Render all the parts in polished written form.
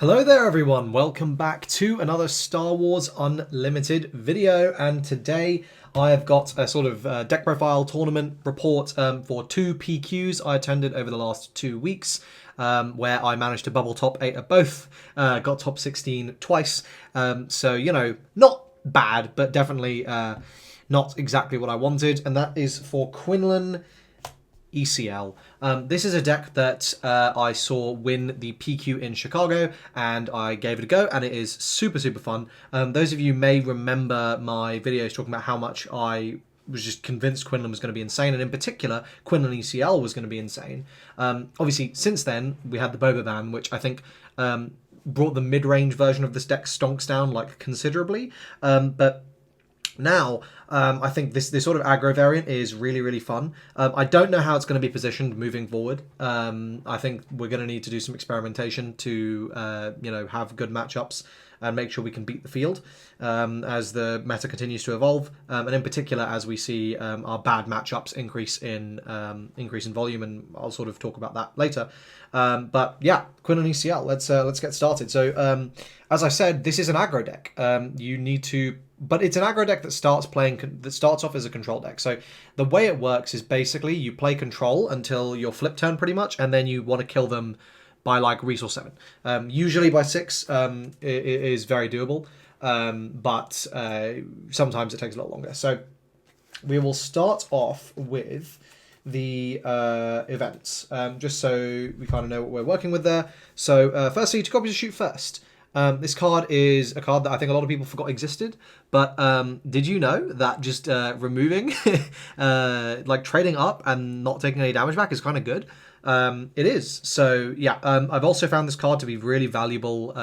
Hello there everyone, welcome back to another Star Wars Unlimited video, and today I have got a sort of deck profile tournament report for two PQs I attended over the last 2 weeks, where I managed to bubble top 8 at both, got top 16 twice, so you know, not bad, but definitely not exactly what I wanted, and that is for Quinlan ECL. This is a deck that I saw win the PQ in Chicago, and I gave it a go, and it is super fun. Those of you may remember my videos talking about how much I was just convinced Quinlan was going to be insane, and in particular, Quinlan ECL was going to be insane. Obviously, since then, we had the Boba ban, which I think brought the mid-range version of this deck stonks down like considerably, but now, I think this sort of aggro variant is really fun. I don't know how it's going to be positioned moving forward. I think we're going to need to do some experimentation to, have good matchups and make sure we can beat the field as the meta continues to evolve, and in particular as we see our bad matchups increase in volume, and I'll sort of talk about that later. But yeah, Quinlan ECL. Let's get started. So as I said, this is an aggro deck. You need to. But it's an aggro deck that starts off as a control deck. So the way it works is basically you play control until your flip turn pretty much, and then you want to kill them by like resource 7. Usually by 6 it is very doable, but sometimes it takes a lot longer. So we will start off with the events, just so we kind of know what we're working with there. So firstly, 2 copies of Shoot First. This card is a card that I think a lot of people forgot existed, but did you know that just removing, like trading up and not taking any damage back is kind of good? It is. So yeah, I've also found this card to be really valuable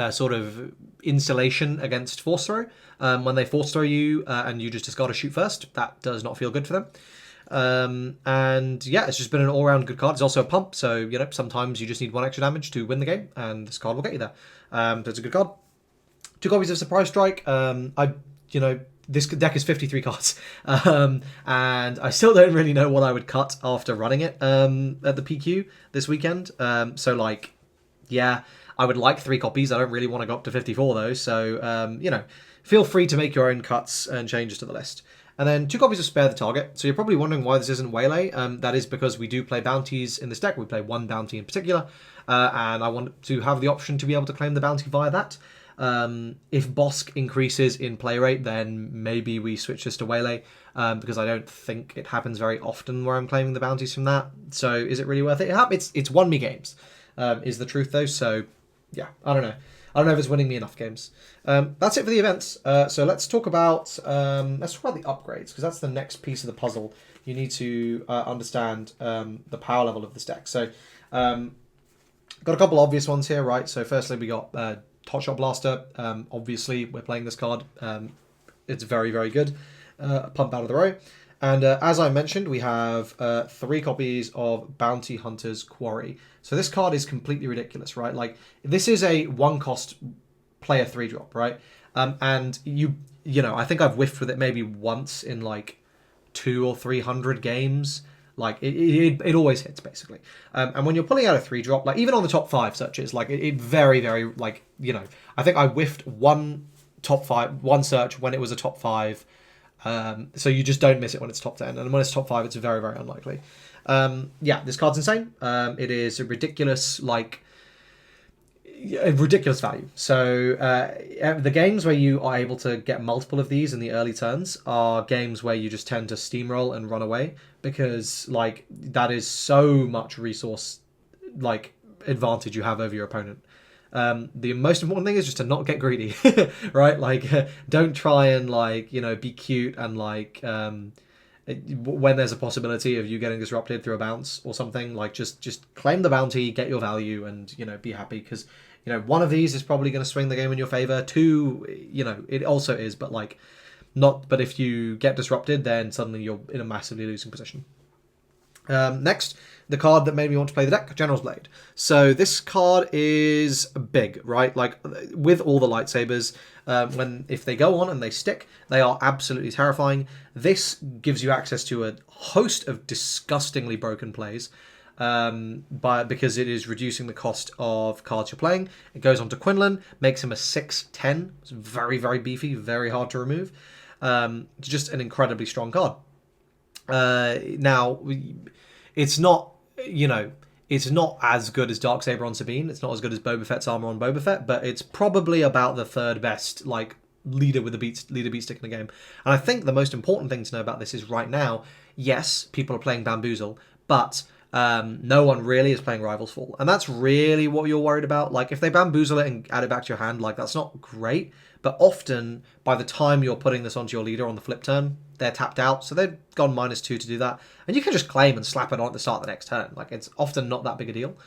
sort of insulation against force throw. When they force throw you and you just discard a Shoot First, that does not feel good for them. And yeah, it's just been an all-round good card. It's also a pump, so you know, sometimes you just need 1 extra damage to win the game, and this card will get you there. So it's a good card. 2 copies of Surprise Strike. This deck is 53 cards, and I still don't really know what I would cut after running it at the PQ this weekend. So like, yeah, I would like 3 copies. I don't really want to go up to 54 though, so feel free to make your own cuts and changes to the list. And then 2 copies of Spare the Target. So you're probably wondering why this isn't Waylay. That is because we do play bounties in this deck. We play 1 bounty in particular, and I want to have the option to be able to claim the bounty via that. If Bosk increases in play rate, then maybe we switch this to Waylay, because I don't think it happens very often where I'm claiming the bounties from that. So is it really worth it? It's won me games, is the truth though. So yeah, I don't know. I don't know if it's winning me enough games. That's it for the events. So let's talk about the upgrades, because that's the next piece of the puzzle. You need to understand the power level of this deck. So got a couple obvious ones here, right? So firstly, we got Hot Shot Blaster. Obviously, we're playing this card. It's very good. Pump out of the row. And as I mentioned, we have 3 copies of Bounty Hunter's Quarry. So this card is completely ridiculous, right? Like, this is a 1-cost player 3-drop, right? And I think I've whiffed with it maybe once in like 200 or 300 games. Like, it always hits, basically. And when you're pulling out a 3-drop, like, even on the top 5 searches, like, it very, like, I think I whiffed one search when it was a top 5. So you just don't miss it when it's top 10, and when it's top 5, it's very unlikely. Yeah, this card's insane. It is a ridiculous value. So the games where you are able to get multiple of these in the early turns are games where you just tend to steamroll and run away, because like that is so much resource advantage you have over your opponent. The most important thing is just to not get greedy, right? Like, don't try and be cute and when there's a possibility of you getting disrupted through a bounce or something, like just claim the bounty, get your value, and be happy, because 1 of these is probably going to swing the game in your favor. 2, it also is, but but if you get disrupted, then suddenly you're in a massively losing position. Next, the card that made me want to play the deck, General's Blade. So this card is big, right? Like, with all the lightsabers, if they go on and they stick, they are absolutely terrifying. This gives you access to a host of disgustingly broken plays. because it is reducing the cost of cards you're playing. It goes on to Quinlan, makes him a 6/10. It's very, very beefy, very hard to remove. It's just an incredibly strong card. Now, it's not, it's not as good as Darksaber on Sabine. It's not as good as Boba Fett's armor on Boba Fett, but it's probably about the third best, leader with a beat stick in the game. And I think the most important thing to know about this is right now, yes, people are playing Bamboozle, but no one really is playing Rival's Fall. And that's really what you're worried about. Like, if they Bamboozle it and add it back to your hand, that's not great. But often, by the time you're putting this onto your leader on the flip turn, they're tapped out. So they've gone -2 to do that. And you can just claim and slap it on at the start of the next turn. It's often not that big a deal.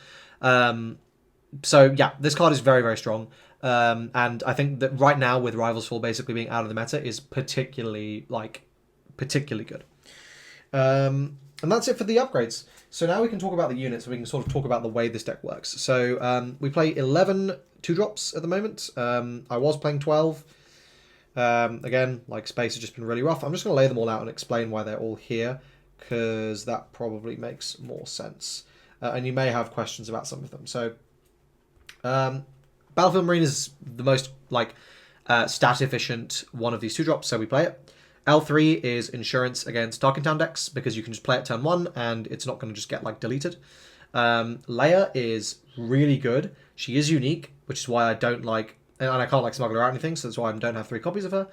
So, yeah, this card is very, very strong. And I think that right now, with Rival's Fall basically being out of the meta, is particularly good. And that's it for the upgrades. So now we can talk about the units, and we can sort of talk about the way this deck works. So we play 11 2-drops at the moment. I was playing 12. Again, space has just been really rough. I'm just going to lay them all out and explain why they're all here, because that probably makes more sense. And you may have questions about some of them. So Battlefield Marine is the most stat efficient one of these 2-drops, so we play it. L3 is insurance against Tarkentown decks, because you can just play it turn 1 and it's not going to just get deleted. Leia is really good. She is unique, which is why I don't and I can't smuggle her out or anything, so that's why I don't have 3 copies of her.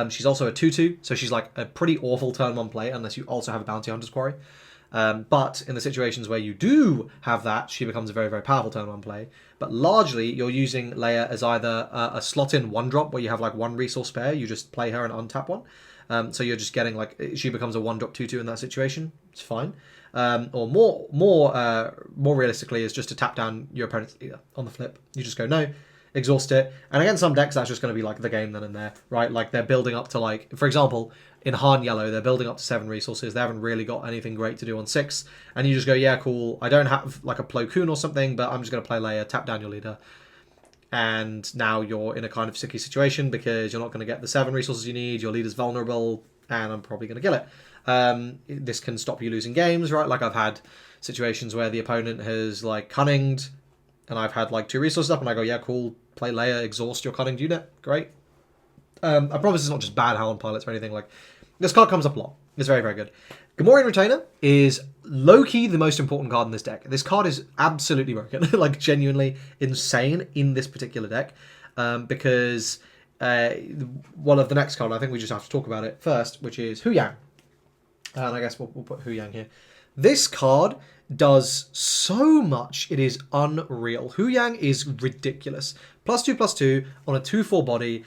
She's also a 2/2, so she's a pretty awful turn 1 play unless you also have a Bounty Hunter's Quarry. But in the situations where you do have that, she becomes a very, very powerful turn 1 play. But largely, you're using Leia as either a slot-in 1-drop where you have 1 resource spare, you just play her and untap 1. So you're just getting she becomes a 1-drop 2/2 in that situation. It's fine. Or more realistically is just to tap down your opponent's leader on the flip. You just go no, exhaust it, and against some decks that's just going to be the game then and there, right? They're building up to for example, in Han Yellow they're building up to 7 resources. They haven't really got anything great to do on 6, and you just go yeah cool. I don't have a Plo Koon or something, but I'm just going to play Leia, tap down your leader. And now you're in a kind of sticky situation because you're not going to get the 7 resources you need. Your leader's vulnerable, and I'm probably going to kill it. This can stop you losing games, right? I've had situations where the opponent has cunninged, and I've had 2 resources up, and I go, yeah, cool, play Leia, exhaust your cunninged unit, great. I promise it's not just bad Howland pilots or anything. This card comes up a lot. It's very, very good. Gamorrean Retainer is low-key the most important card in this deck. This card is absolutely broken, genuinely insane in this particular deck, because one of the next card, I think we just have to talk about it first, which is Hu Yang. And I guess we'll put Hu Yang here. This card does so much, it is unreal. Hu Yang is ridiculous. +2/+2 on a 2/4 body.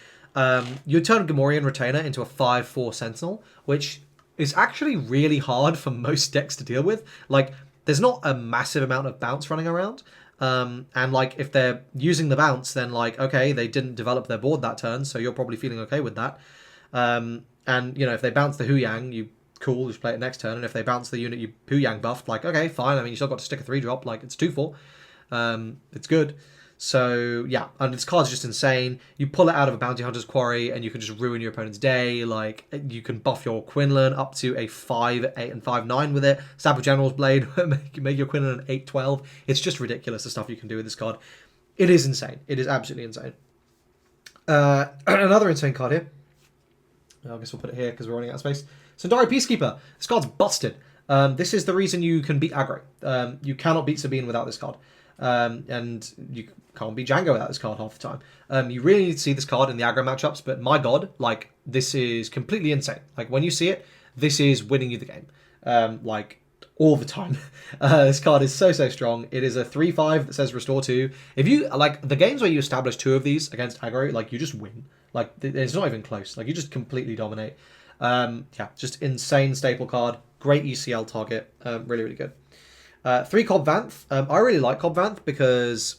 You turn Gamorrean Retainer into a 5/4 Sentinel, which is actually really hard for most decks to deal with. There's not a massive amount of bounce running around. And if they're using the bounce, then okay, they didn't develop their board that turn, so you're probably feeling okay with that. And if they bounce the Hu Yang, you cool, just play it next turn. And if they bounce the unit you Hu Yang buffed, okay, fine. I mean, you still got to stick a 3-drop, it's 2/4. It's good. So yeah, and this card's just insane. You pull it out of a Bounty Hunter's Quarry and you can just ruin your opponent's day. You can buff your Quinlan up to a 5/8 and 5/9 with it. Stab a General's Blade, make your Quinlan an 8/12. It's just ridiculous the stuff you can do with this card. It is insane. It is absolutely insane. Another insane card here. I guess we'll put it here because we're running out of space. Sundari Peacekeeper. This card's busted. This is the reason you can beat aggro. You cannot beat Sabine without this card. And you can't beat Django without this card half the time. You really need to see this card in the aggro matchups, but my god, this is completely insane. When you see it, this is winning you the game. All the time. This card is so strong. It is a 3/5 that says restore 2. If you the games where you establish 2 of these against aggro, you just win. It's not even close. You just completely dominate. Yeah, just insane staple card. Great ECL target. Really, really good. 3 Cobb Vanth. I really like Cobb Vanth because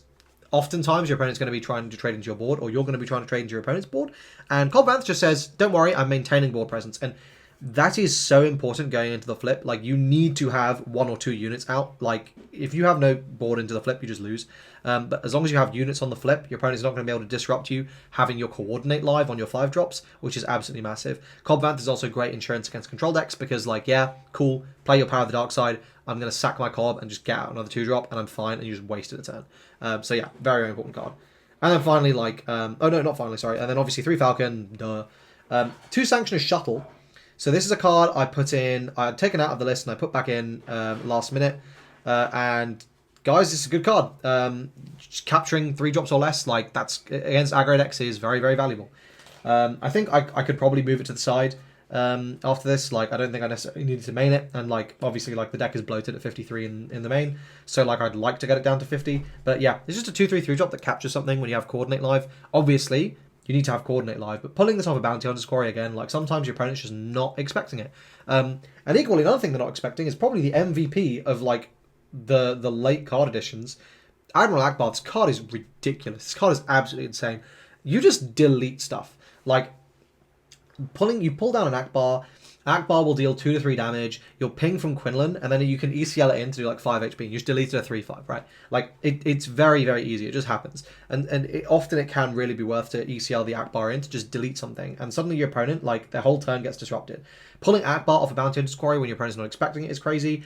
oftentimes your opponent's going to be trying to trade into your board, or you're going to be trying to trade into your opponent's board. And Cobb Vanth just says, don't worry, I'm maintaining board presence. And That is so important going into the flip. Like, you need to have 1 or 2 units out. Like, if you have no board into the flip, you just lose. But as long as you have units on the flip, your opponent's not going to be able to disrupt you having your coordinate live on your 5 drops, which is absolutely massive. Cobvanth is also great insurance against control decks because, like, yeah, cool, play your Power of the Dark Side. I'm going to sack my Cob and just get out another 2 drop, and I'm fine, and you just wasted a turn. So yeah, very, very important card. And then finally, like, oh no, not finally, sorry. And then obviously 3 Falcon, duh. 2 Sanctioner's Shuttle. So this is a card I had taken out of the list and I put back in last minute. And guys, this is a good card. Just capturing 3 drops or less, like, that's against aggro decks is very, very valuable. I think I could probably move it to the side after this. Like, I don't think I necessarily needed to main it. And, like, obviously, like, the deck is bloated at 53 in the main. So, like, I'd like to get it down to 50. But yeah, it's just a 2/3/3 drop that captures something when you have Coordinate live. Obviously, you need to have Coordinate live, but pulling this off a Bounty Hunter's Quarry again, like, sometimes your opponent's just not expecting it. And equally, another thing they're not expecting is probably the MVP of, like, the late card editions. Admiral Akbar, this card is ridiculous. This card is absolutely insane. You just delete stuff. Like, you pull down an Akbar will deal 2 to 3 damage, you'll ping from Quinlan, and then you can ECL it in to do like 5 HP, and you just delete it a 3/5, right? Like, it's very, very easy, it just happens. And often it can really be worth to ECL the Akbar in to just delete something, and suddenly your opponent, like, their whole turn gets disrupted. Pulling Akbar off a Bounty Hunter's Quarry when your opponent's not expecting it is crazy.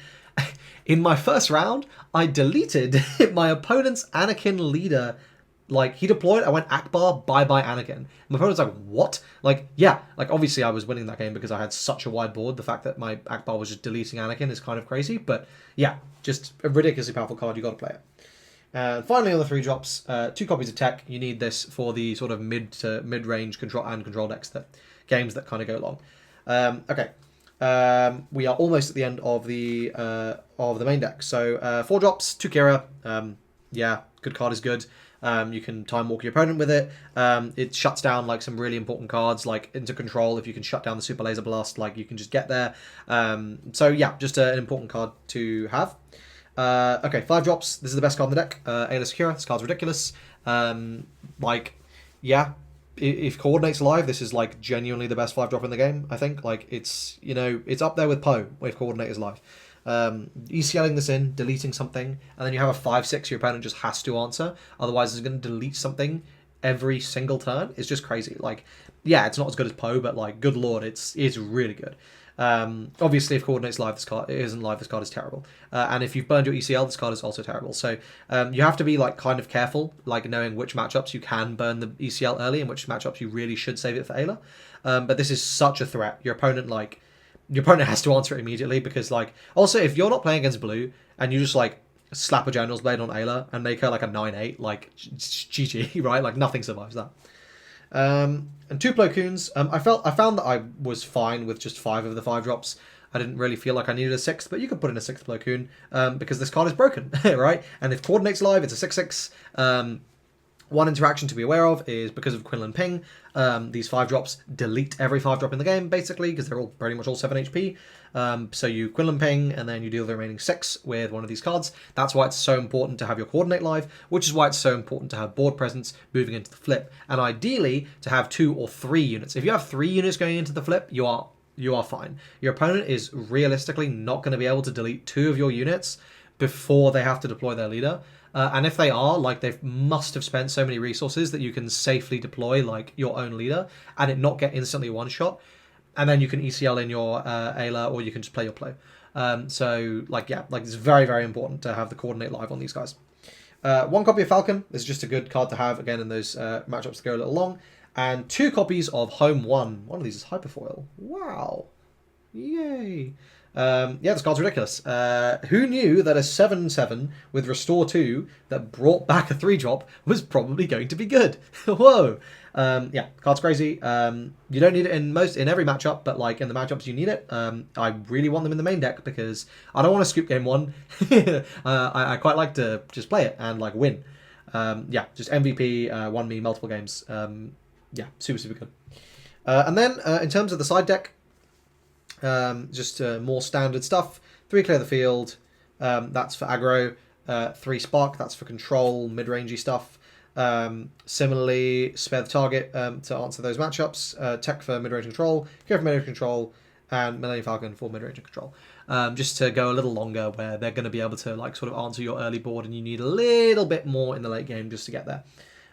In my first round, I deleted my opponent's Anakin leader. Like, he deployed, I went Akbar, bye-bye Anakin. My opponent's like, what? Like, yeah, like, obviously I was winning that game because I had such a wide board. The fact that my Akbar was just deleting Anakin is kind of crazy, but yeah, just a ridiculously powerful card, you got to play it. And finally, on the 3 drops, 2 copies of tech. You need this for the sort of mid-range control decks, games that kind of go long. Okay. We are almost at the end of the main deck. So 4 drops, 2 Kira. Yeah, good card is good. You can time walk your opponent with it. It shuts down like some really important cards, like into control. If you can shut down the Super Laser Blast, like, you can just get there. So yeah, just an important card to have. Okay, 5 drops. This is the best card in the deck. Ayla Secura. This card's ridiculous. Like, yeah, if Coordinate's live, this is like genuinely the best 5 drop in the game, I think. Like, it's, you know, it's up there with Poe if Coordinate is live. ECLing this in, deleting something, and then you have a 5/6 your opponent just has to answer, otherwise it's going to delete something every single turn. It's just crazy. Like, yeah, it's not as good as Poe, but, like, good lord, it's really good. Obviously, if Coordinate's live, this card isn't live, this card is terrible. And if you've burned your ECL, this card is also terrible. So you have to be, like, kind of careful, like, knowing which matchups you can burn the ECL early and which matchups you really should save it for Ayla. But this is such a threat. Your opponent has to answer it immediately because, like, also, if you're not playing against blue and you just, like, slap a General's Blade on Ayla and make her, like, a 9/8, like, GG, right? Like, nothing survives that. And 2 Plo Koons. I found that I was fine with just 5 of the 5 drops. I didn't really feel like I needed a 6th, but you could put in a 6th Plo Koon because this card is broken, right? And if Coordinate's live, it's a 6/6. One interaction to be aware of is because of Quinlan Ping, these 5 drops delete every 5 drop in the game, basically, because they're all pretty much all 7 HP. So you Quinlan Ping, and then you deal the remaining 6 with one of these cards. That's why it's so important to have your Coordinate live, which is why it's so important to have board presence moving into the flip, and ideally to have 2 or 3 units. If you have 3 units going into the flip, you are fine. Your opponent is realistically not going to be able to delete 2 of your units before they have to deploy their leader. And if they are, like, they must have spent so many resources that you can safely deploy, like, your own leader and it not get instantly one-shot. And then you can ECL in your Ayla, or you can just play your Plo. So, like, yeah, like, it's very, very important to have the Coordinate live on these guys. 1 copy of Falcon. This is just a good card to have, again, in those matchups that go a little long. And 2 copies of Home 1. One of these is Hyperfoil. Wow. Yay. Yeah, this card's ridiculous. Who knew that a 7/7 with Restore 2 that brought back a 3-drop was probably going to be good? Whoa. Yeah, card's crazy. You don't need it in every matchup, but, like, in the matchups you need it. I really want them in the main deck because I don't want to scoop game 1. I quite like to just play it and, like, win. Yeah, just MVP, won me multiple games. Yeah, super, super good. And then in terms of the side deck, just more standard stuff. 3 Clear the Field, that's for aggro. 3 Spark, that's for control, mid-rangey stuff. Similarly, Spare the Target to answer those matchups. Tech for mid-range control, Care for mid-range control, and Millennium Falcon for mid-range and control. Just to go a little longer, where they're going to be able to like sort of answer your early board, and you need a little bit more in the late game just to get there.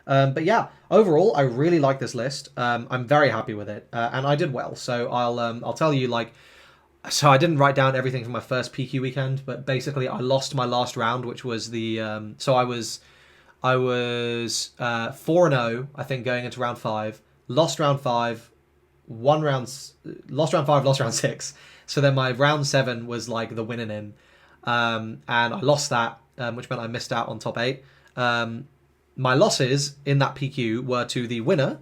But yeah, overall, I really like this list. I'm very happy with it, and I did well. So I'll tell you, like, so I didn't write down everything from my first PQ weekend, but basically I lost my last round, which was the so I was 4-0, I think, going into round 5. Lost round 5, lost round 5, lost round 6. So then my round 7 was like the winning in, and I lost that, which meant I missed out on top 8. My losses in that PQ were to the winner,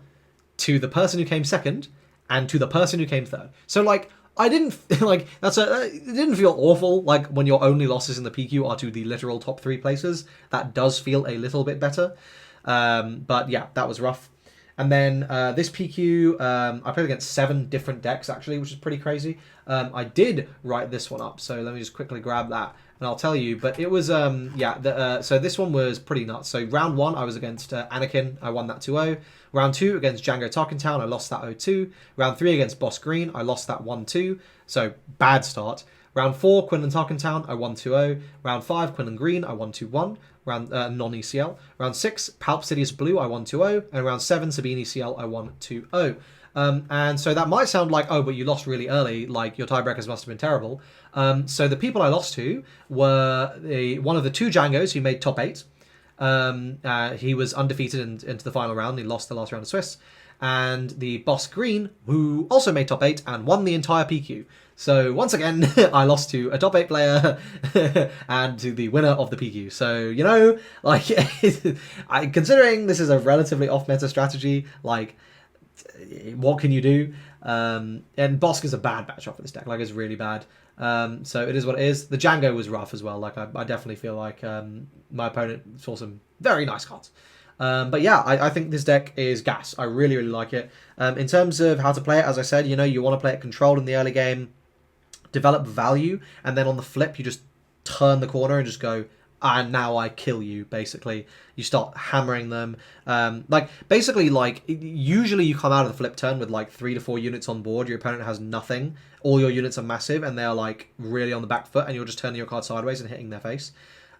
to the person who came second, and to the person who came third. So like, I didn't like it didn't feel awful. Like when your only losses in the PQ are to the literal top 3 places, that does feel a little bit better. But yeah, that was rough. And then this PQ, I played against 7 different decks actually, which is pretty crazy. I did write this one up, so let me just quickly grab that and I'll tell you. But it was so this one was pretty nuts. So round 1, I was against Anakin. I won that 2-0. Round 2 against Django Tarkentown, I lost that 0-2. Round 3 against Boss Green, I lost that 1-2. So bad start. Round 4, Quinlan Tarkentown, I won 2-0. Round 5, Quinlan Green, I won 2-1. Round non-ECL. Round 6, Palp Sidious Blue, I won 2-0. And round 7, Sabine ECL, I won 2-0. And so that might sound like, oh, but you lost really early, like your tiebreakers must have been terrible. So the people I lost to were one of the 2 Djangos who made top 8. He was undefeated into the final round. He lost the last round of Swiss. And the Boss Green, who also made top 8 and won the entire PQ. So once again, I lost to a top 8 player and to the winner of the PQ. So, you know, like, considering this is a relatively off-meta strategy, like, what can you do? And Bosk is a bad matchup for this deck. Like, it's really bad. So it is what it is. The Django was rough as well. Like, I definitely feel like my opponent saw some very nice cards. But yeah, I think this deck is gas. I really, really like it. In terms of how to play it, as I said, you know, you want to play it controlled in the early game, develop value, and then on the flip, you just turn the corner and just go, and now I kill you, basically. You start hammering them. Basically, usually you come out of the flip turn with, 3 to 4 units on board. Your opponent has nothing. All your units are massive, and they're, really on the back foot, and you're just turning your card sideways and hitting their face.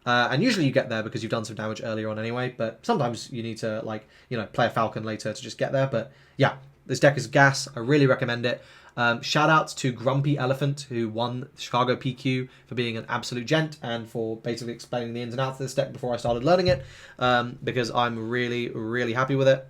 And usually you get there because you've done some damage earlier on anyway, but sometimes you need to, play a Falcon later to just get there. But, yeah, this deck is gas. I really recommend it. Shout out to Grumpy Elephant, who won Chicago PQ, for being an absolute gent and for basically explaining the ins and outs of this deck before I started learning it, because I'm really, really happy with it.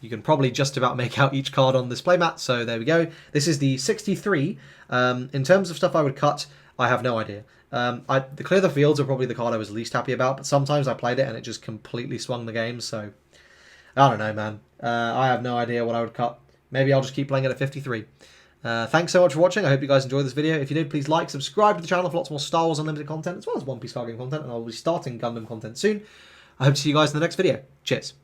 You can probably just about make out each card on this playmat, so there we go. This is the 63. In terms of stuff I would cut, I have no idea. The Clear the Fields are probably the card I was least happy about, but sometimes I played it and it just completely swung the game, so I don't know, man. I have no idea what I would cut. Maybe I'll just keep playing it at 53. Thanks so much for watching. I hope you guys enjoyed this video. If you did, please like, subscribe to the channel for lots more Star Wars Unlimited content, as well as One Piece card game content, and I'll be starting Gundam content soon. I hope to see you guys in the next video. Cheers.